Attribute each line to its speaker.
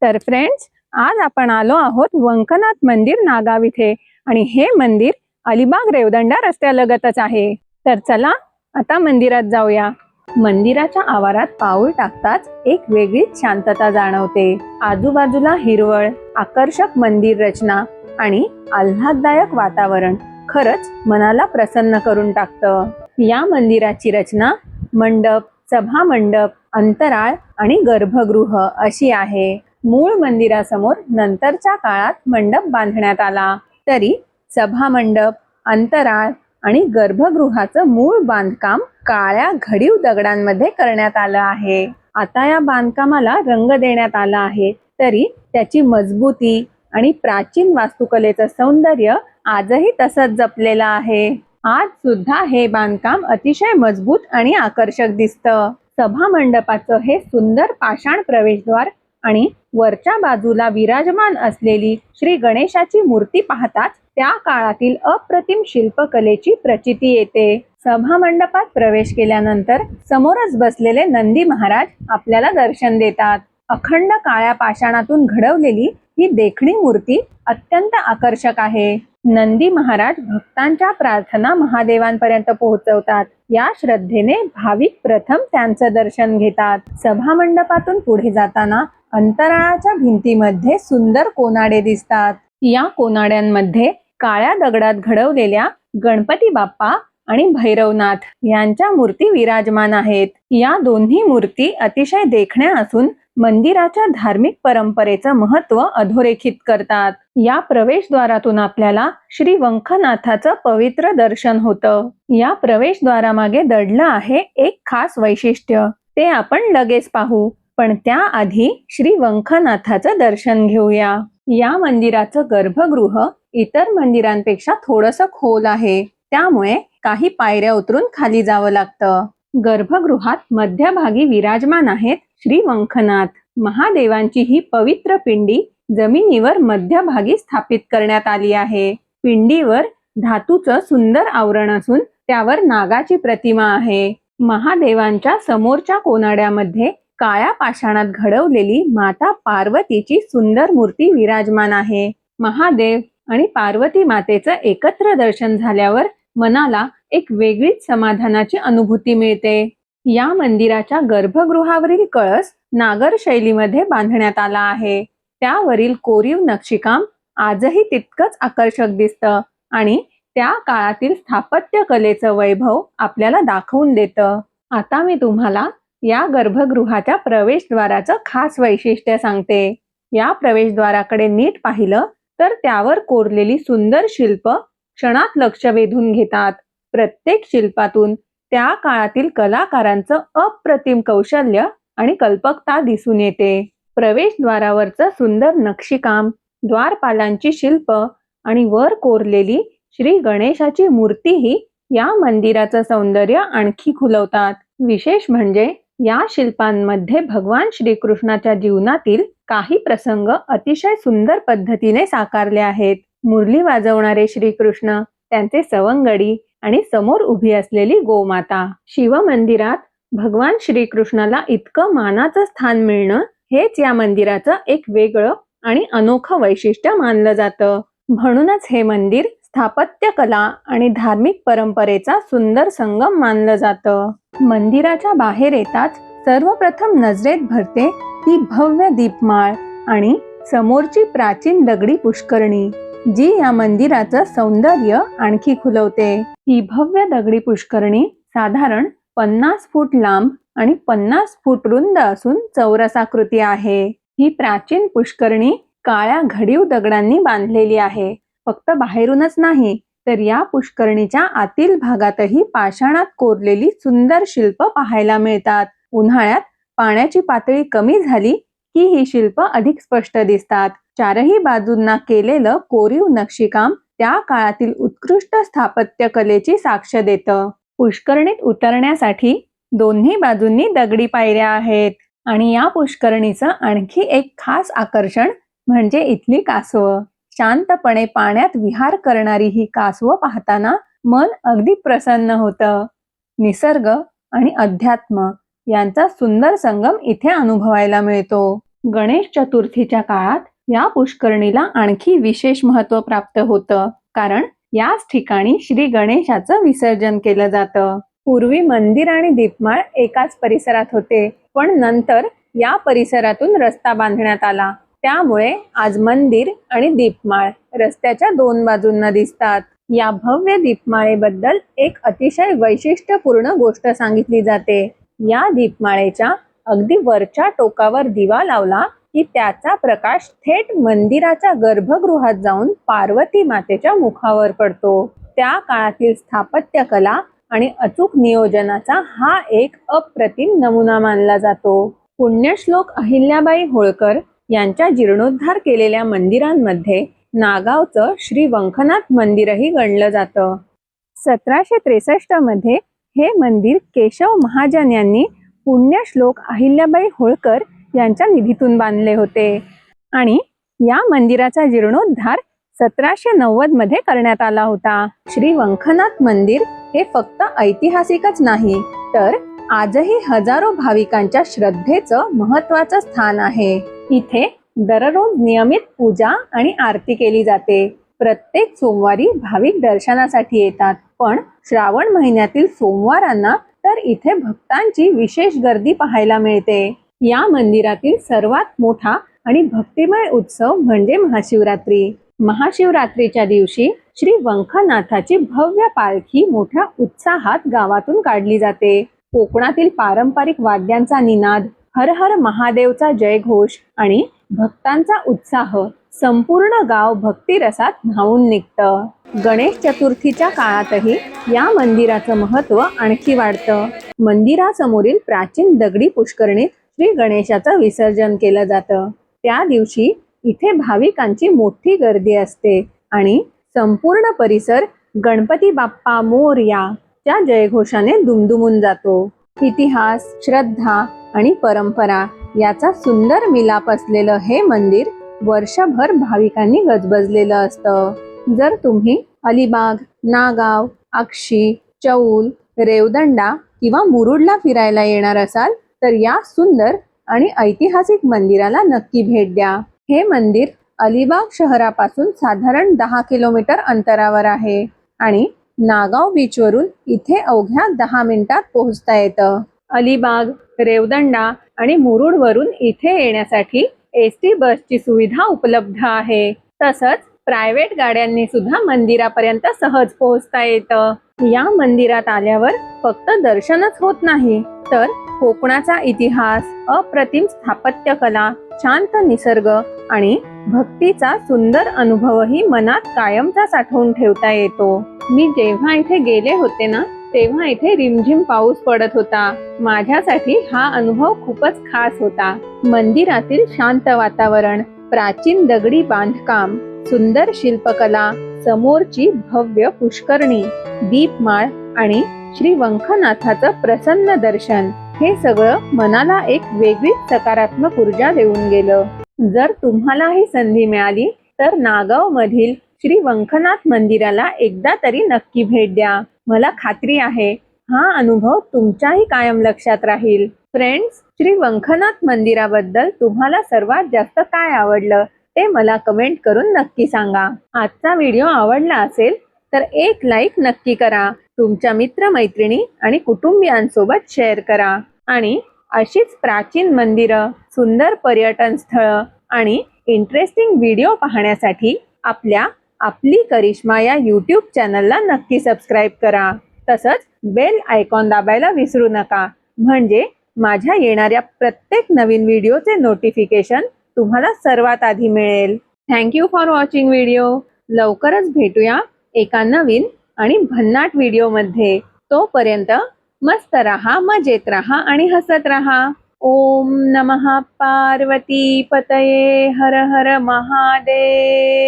Speaker 1: तर फ्रेंड्स, आज आपण आलो आहोत वंकनाथ मंदिर नागाव इथे आणि हे मंदिर अलिबाग रेवदंडा रस्त्यालगतच आहे। तर चला आता मंदिरात जाऊया। मंदिराच्या आवारात पाऊल टाकताच एक वेगळीच शांतता जाणवते। आजूबाजूला हिरवळ, आकर्षक मंदिर रचना आणि आल्हाददायक वातावरण खरंच मनाला प्रसन्न करून टाकतं। या मंदिराची रचना मंडप, सभा मंडप, अंतराळ आणि गर्भगृह अशी आहे। मूळ मंदिरासमोर नंतरच्या काळात मंडप बांधण्यात आला, तरी सभा मंडप, अंतराळ आणि गर्भगृहाचं मूळ बांधकाम काळ्या घडीव दगडांमध्ये करण्यात आलं आहे। आता या बांधकामाला रंग देण्यात आला आहे, तरी त्याची मजबूती आणि प्राचीन वास्तुकलेचं सौंदर्य आजही तसंच जपलेलं आहे। आज सुद्धा हे बांधकाम अतिशय मजबूत आणि आकर्षक दिसतं। सभा मंडपाचं हे सुंदर पाषाण प्रवेशद्वार आणि वरच्या बाजूला विराजमान असलेली श्री गणेशाची मूर्ती पाहताच त्या काळातील अप्रतिम शिल्पकलेची प्रचिती येते। सभा मंडपात प्रवेश केल्यानंतर समोरच बसलेले नंदी महाराज आपल्याला दर्शन देतात। अखंड काळ्या पाषाणातून घडवलेली ही देखणी मूर्ती अत्यंत आकर्षक आहे। नंदी महाराज भक्तांच्या प्रार्थना महादेवांपर्यंत पोहोचवतात। या श्रद्धेने भाविक प्रथम त्यांचं दर्शन घेतात। सभा मंडपातून पुढे जाताना अंतराळाच्या भिंतीमध्ये सुंदर कोनाडे दिसतात। या कोनाड्यांमध्ये काळ्या दगडात घडवलेल्या गणपती बाप्पा आणि भैरवनाथ यांच्या मूर्ती विराजमान आहेत। या दोन्ही मूर्ती अतिशय देखण्या असून मंदिराच्या धार्मिक परंपरेचं महत्त्व अधोरेखित करतात। या प्रवेशद्वारातून आपल्याला श्री वंकनाथाचं पवित्र दर्शन होतं। या प्रवेशद्वारामागे दडलं आहे एक खास वैशिष्ट्य, ते आपण लगेच पाहू, पण त्याआधी श्री वंकनाथाचं दर्शन घेऊया। या मंदिराचं गर्भगृह इतर मंदिरांपेक्षा थोडंसं खोल आहे, त्यामुळे काही पायऱ्या उतरून खाली जावं लागतं। गर्भगृहात मध्यभागी विराजमान आहेत श्री वंकनाथ। महादेवांची ही पवित्र पिंडी जमिनीवर मध्यभागी स्थापित करण्यात आली आहे। पिंडीवर धातूचं सुंदर आवरण असून त्यावर नागाची प्रतिमा आहे। महादेवांच्या समोरच्या कोनाड्यामध्ये काळ्या पाषाणात घडवलेली माता पार्वतीची सुंदर मूर्ती विराजमान आहे। महादेव आणि पार्वती मातेचं एकत्र दर्शन झाल्यावर मनाला एक वेगळीच समाधानाची अनुभूती मिळते। या मंदिराच्या गर्भगृहावरील कळस नागर शैलीमध्ये बांधण्यात आला आहे। त्यावरील कोरीव नक्षीकाम आजही तितकंच आकर्षक दिसतं आणि त्या काळातील स्थापत्य कलेचं वैभव आपल्याला दाखवून देतं। आता मी तुम्हाला या गर्भगृहाच्या प्रवेशद्वाराचं खास वैशिष्ट्य सांगते। या प्रवेशद्वाराकडे नीट पाहिलं तर त्यावर कोरलेली सुंदर शिल्प क्षणात लक्ष वेधून घेतात। प्रत्येक शिल्पातून त्या काळातील कलाकारांचं अप्रतिम कौशल्य आणि कल्पकता दिसून येते। प्रवेशद्वारावरचं सुंदर नक्षीकाम, द्वारपालांची शिल्प आणि वर कोरलेली श्री गणेशाची मूर्तीही या मंदिराचं सौंदर्य आणखी खुलवतात। विशेष म्हणजे या शिल्पांमध्ये भगवान श्रीकृष्णाच्या जीवनातील काही प्रसंग अतिशय सुंदर पद्धतीने साकारले आहेत। मुरली वाजवणारे श्रीकृष्ण, त्यांचे सवंगडी आणि समोर उभी असलेली गोमाता। शिव मंदिरात भगवान श्रीकृष्णाला इतकं मानाचं स्थान मिळणं हेच या मंदिराचं एक वेगळं आणि अनोखं वैशिष्ट्य मानलं जातं। म्हणूनच हे मंदिर स्थापत्य कला आणि धार्मिक परंपरेचा सुंदर संगम मानलं जातं। मंदिराच्या बाहेर येताच सर्वप्रथम नजरेत भरते ती भव्य दीपमाळ आणि समोरची प्राचीन दगडी पुष्करणी, जी या मंदिराचं सौंदर्य आणखी खुलवते। ही भव्य दगडी पुष्करणी साधारण 50 फूट लांब आणि 50 फूट रुंद असून चौरसाकृती आहे। ही प्राचीन पुष्करणी काळ्या घडीव दगडांनी बांधलेली आहे। फक्त बाहेरूनच नाही, तर या पुष्करणीच्या आतील भागातही पाषाणात कोरलेली सुंदर शिल्प पाहायला मिळतात। उन्हाळ्यात पाण्याची पातळी कमी झाली की ही शिल्प अधिक स्पष्ट दिसतात। चारही बाजूंना केलेलं कोरीव नक्षीकाम त्या काळातील उत्कृष्ट स्थापत्य कलेची साक्ष देतं। पुष्करणीत उतरण्यासाठी दोन्ही बाजूंनी दगडी पायऱ्या आहेत आणि या पुष्करणीचं आणखी एक खास आकर्षण म्हणजे इथली कासवं। शांतपणे पाण्यात विहार करणारी ही कासवं पाहताना मन अगदी प्रसन्न होतं। निसर्ग आणि अध्यात्म यांचा सुंदर संगम इथे अनुभवायला मिळतो। गणेश चतुर्थीच्या काळात या पुष्करणीला आणखी विशेष महत्त्व प्राप्त होतं, कारण याच ठिकाणी श्री गणेशाचं विसर्जन केलं जातं. पूर्वी मंदिर आणि दीपमाळ एकाच परिसरात होते, पण नंतर या परिसरातून रस्ता बांधण्यात आला. त्यामुळे आज मंदिर आणि दीपमाळ रस्त्याच्या दोन बाजूंना दिसतात. या भव्य दीपमाळेबद्दल एक अतिशय वैशिष्ट्यपूर्ण गोष्ट सांगितली जाते. या दीपमाळेच्या अगदी वरच्या टोकावर दिवा लावला की त्याचा प्रकाश थेट मंदिराच्या गर्भगृहात जाऊन पार्वती मातेच्या मुखावर पडतो. त्या काळातील स्थापत्य कला आणि अचूक नियोजनाचा हा एक अप्रतिम नमुना मानला जातो. पुण्यश्लोक अहिल्याबाई होळकर यांच्या जीर्णोद्धार केलेल्या मंदिरांमध्ये नागावचं श्री वंखनाथ मंदिरही गणलं जातं. 1763 मध्ये हे मंदिर केशव महाजन यांनी पुण्यश्लोक अहिल्याबाई होळकर यांच्या निधीतून बांधले होते आणि या मंदिराचा जीर्णोद्धार 1790 मध्ये करण्यात आला होता. श्री वंखनाथ मंदिर हे फक्त ऐतिहासिकच नाही, तर आजही हजारो भाविकांच्या श्रद्धेचं महत्त्वाचं स्थान आहे. इथे दररोज नियमित पूजा आणि आरती केली जाते. प्रत्येक सोमवारी भाविक दर्शनासाठी येतात, पण श्रावण महिन्यातील सोमवारांना तर इथे भक्तांची विशेष गर्दी पाहायला मिळते. या मंदिरातील सर्वात मोठा आणि भक्तिमय उत्सव म्हणजे महाशिवरात्री. महाशिवरात्रीच्या दिवशी श्री वंखनाथाची भव्य पालखी मोठ्या उत्साहात गावातून काढली जाते. कोकणातील पारंपरिक वाद्यांचा निनाद, हर हर महादेवचा जयघोष आणि भक्तांचा उत्साह संपूर्ण गाव भक्तिरसात न्हाऊन निघतं. गणेश चतुर्थीच्या काळातही या मंदिराचं महत्त्व आणखी वाढतं. मंदिरासमोरील प्राचीन दगडी पुष्करणीत श्री गणेशाचं विसर्जन केलं जातं. त्या दिवशी इथे भाविकांची मोठी गर्दी असते आणि संपूर्ण परिसर गणपती बाप्पा मोरया च्या जयघोषाने दुमदुमून जातो. इतिहास, श्रद्धा आणि परंपरा याचा सुंदर मिलाप असलेलं हे मंदिर वर्षभर भाविकांनी गजबजलेलं असतं. जर तुम्ही अलिबाग, नागाव, आक्षी, चौल, रेवदंडा किंवा मुरुडला फिरायला येणार असाल तर या सुंदर आणि ऐतिहासिक मंदिराला नक्की भेट द्या. हे मंदिर अलिबाग शहरापासून साधारण 10 किलोमीटर अंतरावर आहे आणि नागाव बीचवरून इथे अवघ्या 10 मिनिटात पोहोचता येतं. अलिबाग, रेवदंडा आणि मुरुडवरून इथे येण्यासाठी एसटी बसची सुविधा उपलब्ध आहे. तसंच प्रायव्हेट गाड्यांनी सुद्धा मंदिरापर्यंत सहज पोहोचता येतं. या मंदिरात आल्यावर फक्त दर्शनच होत नाही, तर कोकणाचा इतिहास, अप्रतिम स्थापत्य कला, शांत निसर्ग आणि भक्तीचा सुंदर अनुभवही मनात कायमचा साठवून ठेवता येतो. मी जेव्हा इथे गेले होते ना, तेव्हा इथे रिमझिम पाऊस पडत होता. माझ्यासाठी हा अनुभव खूपच खास होता. मंदिरातील शांत वातावरण, प्राचीन दगडी बांधकाम, सुंदर शिल्पकला, समोरची भव्य पुष्करणी, दीपमाळ आणि श्री वंखनाथाचं प्रसन्न दर्शन, हे सगळं मनाला एक वेगळीच सकारात्मक ऊर्जा देऊन गेलं. जर तुम्हाला ही संधी मिळाली तर नागाव मधील श्री वंखनाथ मंदिराला एकदा तरी नक्की भेट द्या. मला खात्री आहे हा अनुभव तुमच्याही कायम लक्षात राहील. फ्रेंड्स, श्री वंखनाथ मंदिराबद्दल तुम्हाला सर्वात जास्त काय आवडलं ते मला कमेंट करून नक्की सांगा. आजचा व्हिडिओ आवडला असेल तर एक लाईक नक्की करा. तुमच्या मित्रमैत्रिणी आणि कुटुंबियांसोबत शेअर करा आणि अशीच प्राचीन मंदिरं, सुंदर पर्यटन स्थळं आणि इंटरेस्टिंग व्हिडिओ पाहण्यासाठी आपली करिश्मा या यूट्यूब चॅनलला नक्की सबस्क्राईब करा. तसंच बेल आयकॉन दाबायला विसरू नका, म्हणजे माझ्या येणाऱ्या प्रत्येक नवीन व्हिडिओचे नोटिफिकेशन तुम्हाला सर्वात आधी मिळेल. Thank you for watching video. लवकरच भेटूया एका नवीन आणि भन्नाट व्हिडिओमध्ये. तोपर्यंत मस्त रहा, मजेत रहा आणि हसत रहा. ओम नमः पार्वती पतये, हर हर महादेव.